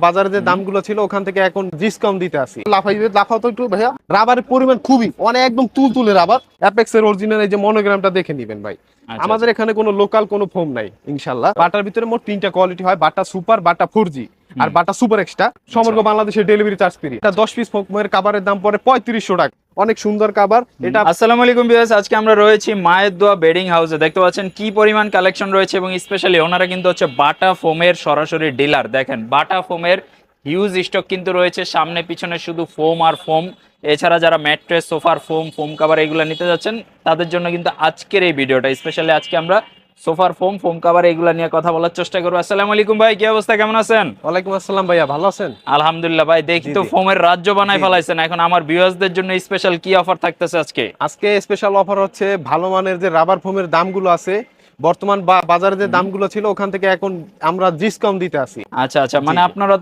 বাজারে যে দামগুলো ছিল ওখান থেকে এখন ডিসকাউন্ট দিতে আসি। লাফাও তো একটু ভাইয়া। রাবারের পরিমাণ খুবই একদম তুলতুলে রাবার। অ্যাপেক্সের অরিজিনাল এই যে মনোগ্রামটা দেখে নিবেন ভাই। আচ্ছা, আমাদের এখানে কোনো লোকাল কোনো ফোম নাই ইনশাআল্লাহ। বাটার ভিতরে মোট 3টা কোয়ালিটি হয়, বাটা সুপার, বাটা 4G আর বাটা সুপার এক্সট্রা। সমগ্র বাংলাদেশে ডেলিভারি চার্জ ফ্রি। এটা 10 পিস ফোমের কভারের দাম পড়ে 3500 টাকা। অনেক সুন্দর কভার এটা। আসসালামু আলাইকুম ভিউয়ার্স, আজকে আমরা রয়েছি মায়ের দোয়া বেডিং হাউসে। দেখতে পাচ্ছেন কি পরিমাণ কালেকশন রয়েছে এবং স্পেশালি ওনারা কিন্তু হচ্ছে বাটা ফোমের সরাসরি ডিলার। দেখেন বাটা ফোমের হিউজ স্টক কিন্তু রয়েছে, সামনে পিছনে শুধু ফোম আর ফোম। এছাড়া যারা ম্যাট্রেস, সোফার ফোম কভার এগুলো নিতে যাচ্ছেন তাদের জন্য কিন্তু আজকের এই ভিডিওটা স্পেশালি। আজকে আমরা সোফার ফোম কভার এগুলো নিয়ে কথা বলার চেষ্টা করবো। আসসালামু আলাইকুম ভাই, কি অবস্থা, কেমন আছেন? ওয়ালাইকুম আসসালাম ভাইয়া, ভালো আছেন? আলহামদুলিল্লাহ ভাই, দেখি তো ফোমের রাজ্য বানাই ফেলাইছেন। এখন আমার ভিউয়ার্সদের জন্য স্পেশাল কি অফার থাকতেছে আজকে? আজকে স্পেশাল অফার হচ্ছে, ভালো মানের যে রাবার ফোমের দামগুলো আছে বর্তমান বাজারে যে দামগুলো ছিল ওখান থেকে এখন আমরা ডিসকাউন্ট দিতে আসি। আচ্ছা, মানে আপনারা